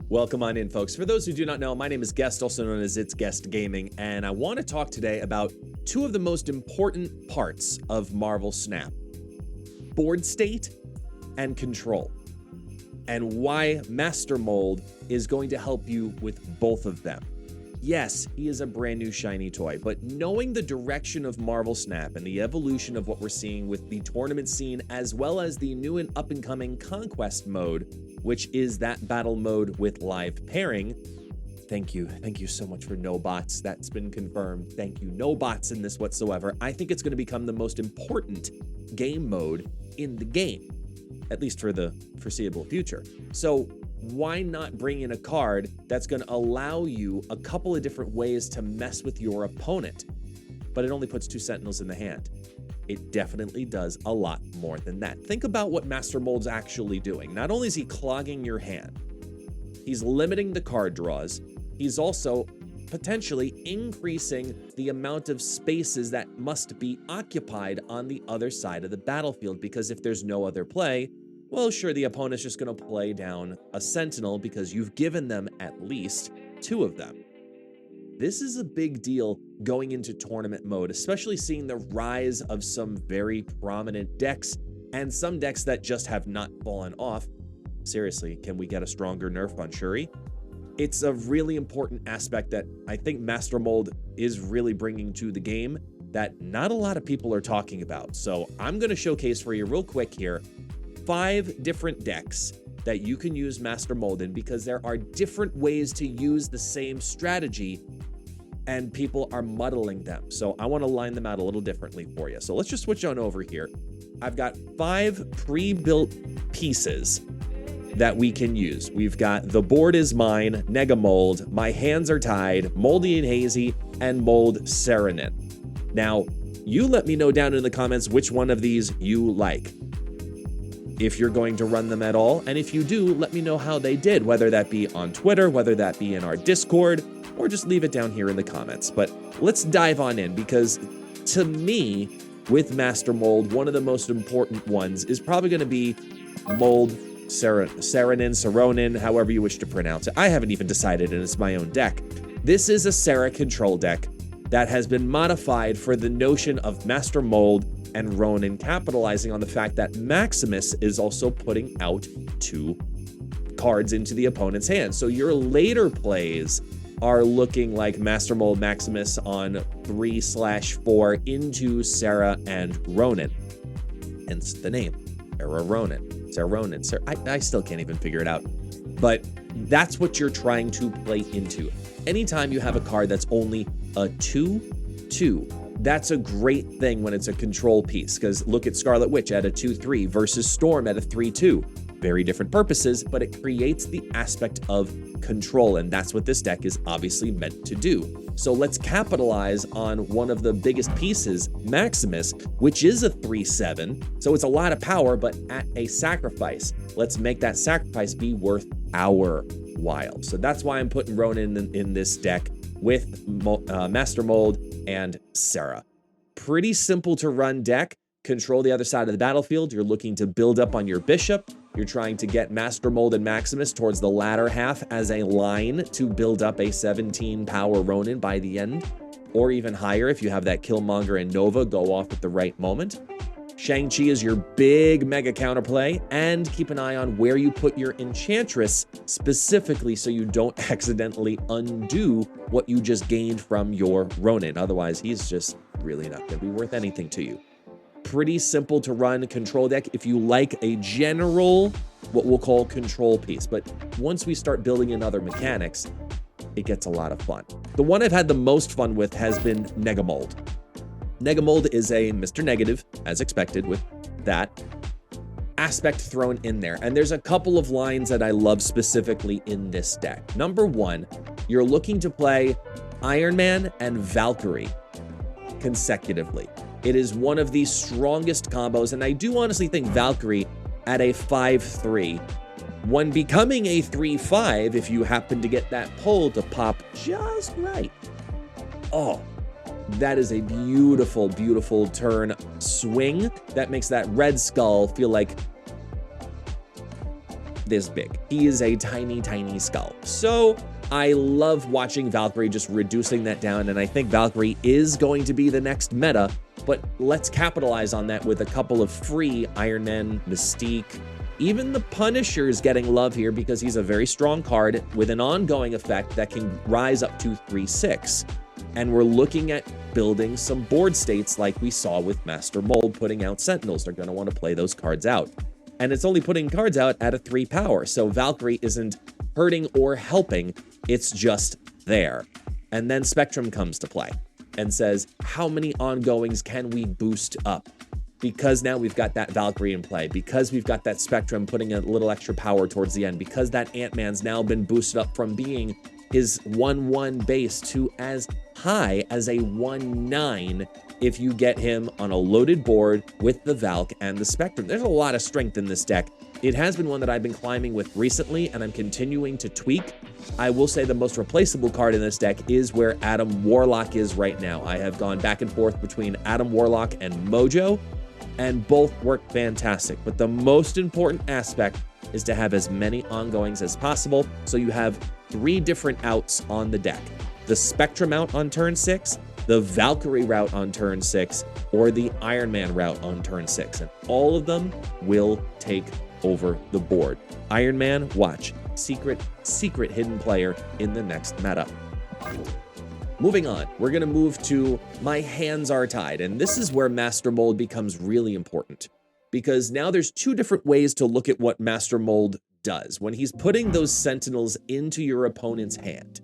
Welcome on in, folks. For those who do not know, my name is Guest, also known as ItsGuestGaming, and I want to talk today about two of the most important parts of Marvel Snap: board state and control, and why Master Mold is going to help you with both of them. Yes, he is a brand new shiny toy, but knowing the direction of Marvel Snap and the evolution of what we're seeing with the tournament scene, as well as the new and up-and-coming Conquest mode, which is that battle mode with live pairing. Thank you so much for no bots. That's been confirmed. Thank you. No bots in this whatsoever. I think it's going to become the most important game mode in the game, at least for the foreseeable future. So why not bring in a card that's going to allow you a couple of different ways to mess with your opponent? But it only puts 2 Sentinels in the hand. It definitely does a lot more than that. Think about what Master Mold's actually doing. Not only is he clogging your hand, he's limiting the card draws, he's also potentially increasing the amount of spaces that must be occupied on the other side of the battlefield, because if there's no other play, well, sure, the opponent's just going to play down a Sentinel because you've given them at least 2 of them. This is a big deal going into tournament mode, especially seeing the rise of some very prominent decks and some decks that just have not fallen off. Seriously, can we get a stronger nerf on Shuri? It's a really important aspect that I think Master Mold is really bringing to the game that not a lot of people are talking about. So I'm going to showcase for you real quick here 5 different decks that you can use Master Mold in, because there are different ways to use the same strategy and people are muddling them. So I want to line them out a little differently for you. So let's just switch on over here. I've got 5 pre-built pieces that we can use. We've got The Board Is Mine, Negamold, My Hands Are Tied, Moldy Hazy, and Mold Seronan. Now, you let me know down in the comments which one of these you like, if you're going to run them at all. And if you do, let me know how they did, whether that be on Twitter, whether that be in our Discord, or just leave it down here in the comments. But let's dive on in, because to me, with Master Mold, one of the most important ones is probably going to be Mold Seronan, however you wish to pronounce it. I haven't even decided, and it's my own deck. This is a Sera control deck that has been modified for the notion of Master Mold and Ronan, capitalizing on the fact that Maximus is also putting out 2 cards into the opponent's hand. So your later plays are looking like Master Mold Maximus on 3/4 into Sera and Ronan. Hence the name, Seronan. I still can't even figure it out. But that's what you're trying to play into. Anytime you have a card that's only a 2/2, that's a great thing when it's a control piece, because look at Scarlet Witch at a 2/3 versus Storm at a 3/2. Very different purposes, but it creates the aspect of control, and that's what this deck is obviously meant to do. So let's capitalize on one of the biggest pieces, Maximus, which is a 3/7, so it's a lot of power, but at a sacrifice. Let's make that sacrifice be worth our while. So that's why I'm putting Ronan in this deck with Master Mold and Sera. Pretty simple to run deck. Control the other side of the battlefield. You're looking to build up on your bishop. You're trying to get Master Mold and Maximus towards the latter half as a line to build up a 17 power Ronan by the end, or even higher if you have that Killmonger and Nova go off at the right moment. Shang-Chi is your big mega counterplay, and keep an eye on where you put your Enchantress specifically so you don't accidentally undo what you just gained from your Ronan. Otherwise, he's just really not going to be worth anything to you. Pretty simple to run control deck if you like a general, what we'll call control piece. But once we start building in other mechanics, it gets a lot of fun. The one I've had the most fun with has been Negamold. Negamold is a Mr. Negative, as expected, with that aspect thrown in there. And there's a couple of lines that I love specifically in this deck. Number 1, you're looking to play Iron Man and Valkyrie consecutively. It is one of the strongest combos, and I do honestly think Valkyrie at a 5/3, when becoming a 3/5, if you happen to get that pull to pop just right. Oh, that is a beautiful, beautiful turn swing that makes that Red Skull feel like this big. He is a tiny, tiny skull. So I love watching Valkyrie just reducing that down, and I think Valkyrie is going to be the next meta, but let's capitalize on that with a couple of free Iron Man, Mystique. Even the Punisher is getting love here because he's a very strong card with an ongoing effect that can rise up to 3/6. And we're looking at building some board states like we saw with Master Mold putting out Sentinels. They're going to want to play those cards out. And it's only putting cards out at a 3 power. So Valkyrie isn't hurting or helping. It's just there. And then Spectrum comes to play and says, how many ongoings can we boost up? Because now we've got that Valkyrie in play, because we've got that Spectrum putting a little extra power towards the end, because that Ant-Man's now been boosted up from being his 1/1 base to as high as a 1/9 if you get him on a loaded board with the Valk and the Spectrum. There's a lot of strength in this deck. It has been one that I've been climbing with recently, and I'm continuing to tweak. I will say the most replaceable card in this deck is where Adam Warlock is right now. I have gone back and forth between Adam Warlock and Mojo, and both work fantastic. But the most important aspect is to have as many ongoings as possible, so you have 3 different outs on the deck. The Spectrum out on turn 6, the Valkyrie route on turn 6, or the Iron Man route on turn 6. And all of them will take over the board. Iron Man, watch. Secret hidden player in the next meta. Moving on, we're going to move to My Hands Are Tied, and this is where Master Mold becomes really important, because now there's 2 different ways to look at what Master Mold does. When he's putting those Sentinels into your opponent's hand,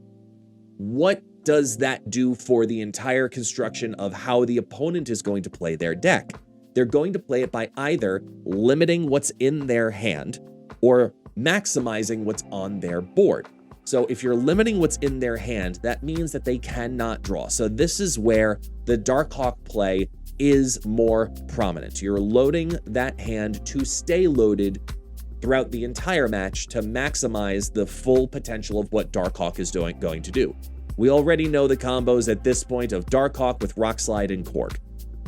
what does that do for the entire construction of how the opponent is going to play their deck? They're going to play it by either limiting what's in their hand or maximizing what's on their board. So if you're limiting what's in their hand, that means that they cannot draw. So this is where the Darkhawk play is more prominent. You're loading that hand to stay loaded throughout the entire match to maximize the full potential of what Darkhawk is going to do. We already know the combos at this point of Darkhawk with Rock Slide and Cork.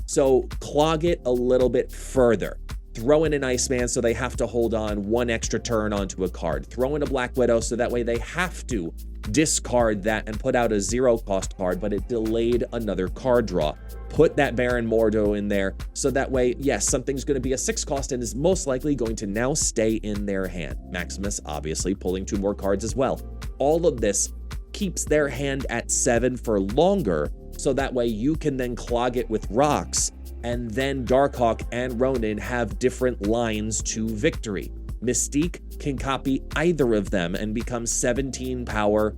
So clog it a little bit further. Throw in an Iceman so they have to hold on 1 extra turn onto a card. Throw in a Black Widow so that way they have to discard that and put out a 0-cost card, but it delayed another card draw. Put that Baron Mordo in there so that way, yes, something's going to be a 6-cost and is most likely going to now stay in their hand. Maximus obviously pulling 2 more cards as well. All of this keeps their hand at 7 for longer, so that way you can then clog it with rocks, and then Darkhawk and Ronin have different lines to victory. Mystique can copy either of them and become 17 power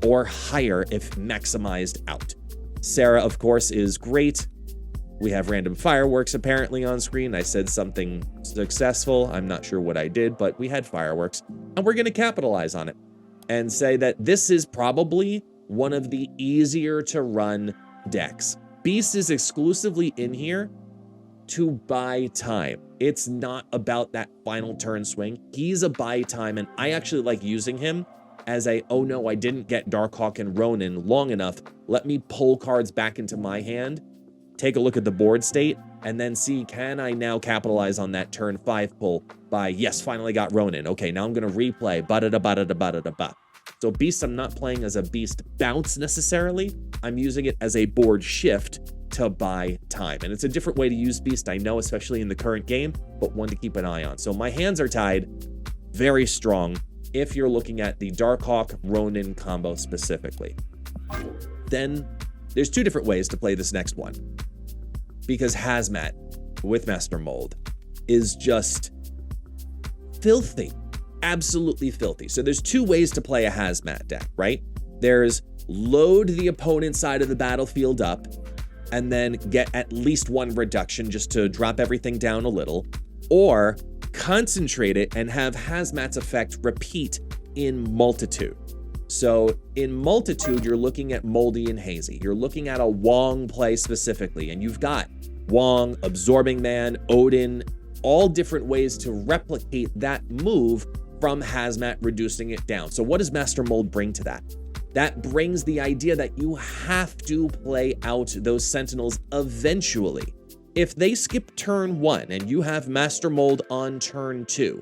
or higher if maximized out. Sarah, of course, is great. We have random fireworks apparently on screen. I said something successful. I'm not sure what I did, but we had fireworks, and we're going to capitalize on it and say that this is probably one of the easier to run decks. Beast is exclusively in here to buy time. It's not about that final turn swing. He's a buy time, and I actually like using him as a, oh no, I didn't get Darkhawk and Ronin long enough. Let me pull cards back into my hand, take a look at the board state, and then see, can I now capitalize on that turn 5 pull by, yes, finally got Ronin. Okay, now I'm going to replay, ba-da-da-ba-da-da-ba-da-da-ba. So Beast, I'm not playing as a Beast bounce necessarily. I'm using it as a board shift to buy time. And it's a different way to use Beast, I know, especially in the current game, but one to keep an eye on. So My Hands Are Tied, very strong if you're looking at the Darkhawk Ronin combo specifically. Then there's 2 different ways to play this next one, because Hazmat with Master Mold is just filthy. Absolutely filthy. So there's 2 ways to play a Hazmat deck, right? There's load the opponent's side of the battlefield up and then get at least 1 reduction just to drop everything down a little, or concentrate it and have Hazmat's effect repeat in Multitude. So in Multitude, you're looking at Moldy and Hazy. You're looking at a Wong play specifically, and you've got Wong, Absorbing Man, Odin, all different ways to replicate that move from Hazmat, reducing it down. So what does Master Mold bring to that? That brings the idea that you have to play out those Sentinels eventually. If they skip turn 1 and you have Master Mold on turn 2,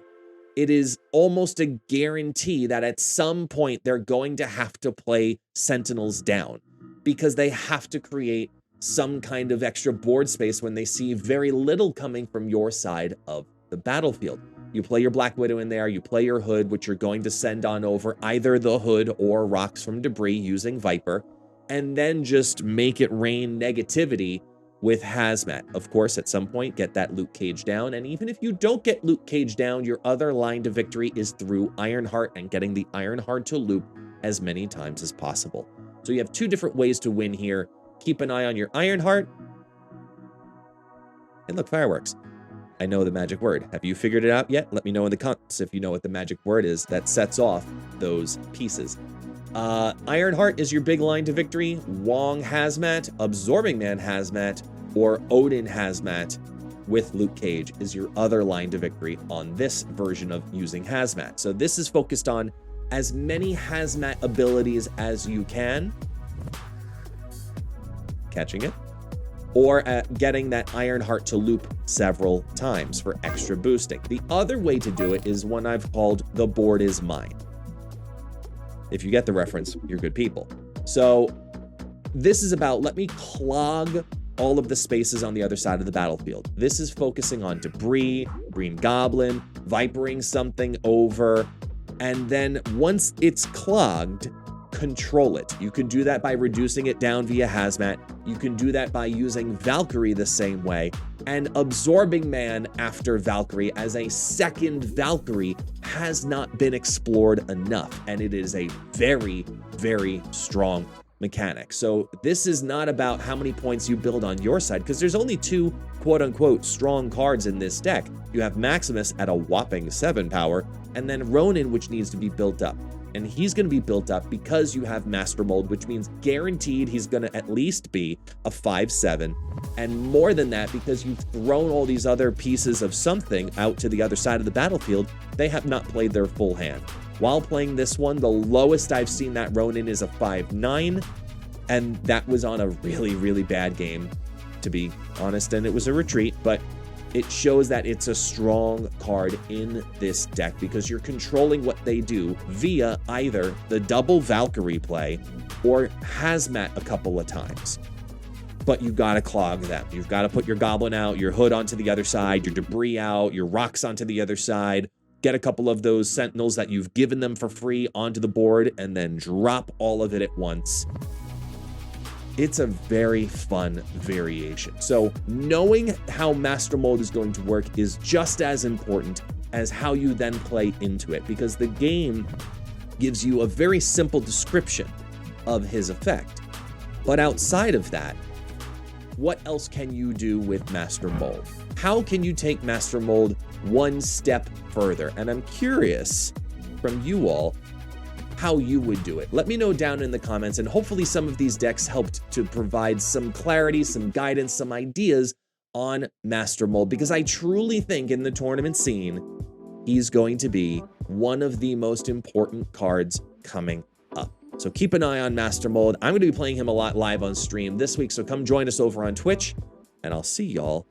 it is almost a guarantee that at some point they're going to have to play Sentinels down because they have to create some kind of extra board space when they see very little coming from your side of the battlefield. You play your Black Widow in there, you play your Hood, which you're going to send on over either the Hood or rocks from debris using Viper, and then just make it rain negativity with Hazmat. Of course, at some point, get that Luke Cage down, and even if you don't get Luke Cage down, your other line to victory is through Ironheart and getting the Ironheart to loop as many times as possible. So you have two different ways to win here. Keep an eye on your Ironheart. And look, fireworks. I know the magic word. Have you figured it out yet? Let me know in the comments if you know what the magic word is that sets off those pieces. Ironheart is your big line to victory. Wong Hazmat, Absorbing Man Hazmat, or Odin Hazmat with Luke Cage is your other line to victory on this version of using Hazmat. So this is focused on as many Hazmat abilities as you can. Catching it? Or at getting that Ironheart to loop several times for extra boosting. The other way to do it is one I've called the board is mine. If you get the reference, you're good people. So this is about, let me clog all of the spaces on the other side of the battlefield. This is focusing on debris, Green Goblin, Vipering something over, and then once it's clogged, control it. You can do that by reducing it down via Hazmat. You can do that by using Valkyrie the same way, and Absorbing Man after Valkyrie as a second Valkyrie has not been explored enough, and it is a very, very strong mechanic. So this is not about how many points you build on your side, because there's only two quote-unquote strong cards in this deck. You have Maximus at a whopping 7 power, and then Ronin, which needs to be built up. And he's going to be built up because you have Master Mold, which means guaranteed he's going to at least be a 5/7. And more than that, because you've thrown all these other pieces of something out to the other side of the battlefield, they have not played their full hand. While playing this one, the lowest I've seen that Ronin is a 5/9. And that was on a really, really bad game, to be honest. And it was a retreat, but it shows that it's a strong card in this deck because you're controlling what they do via either the double Valkyrie play or Hazmat a couple of times. But you gotta clog them. You've got to put your Goblin out, your Hood onto the other side, your debris out, your rocks onto the other side, get a couple of those Sentinels that you've given them for free onto the board, and then drop all of it at once. It's a very fun variation. So knowing how Master Mold is going to work is just as important as how you then play into it, because the game gives you a very simple description of his effect. But outside of that, what else can you do with Master Mold? How can you take Master Mold one step further? And I'm curious from you all how you would do it. Let me know down in the comments, and hopefully some of these decks helped to provide some clarity, some guidance, some ideas on Master Mold, because I truly think in the tournament scene, he's going to be one of the most important cards coming up. So keep an eye on Master Mold. I'm going to be playing him a lot live on stream this week, so come join us over on Twitch, and I'll see y'all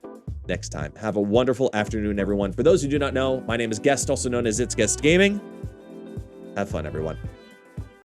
next time. Have a wonderful afternoon, everyone. For those who do not know, my name is Guest, also known as ItsGuestGaming. Have fun, everyone.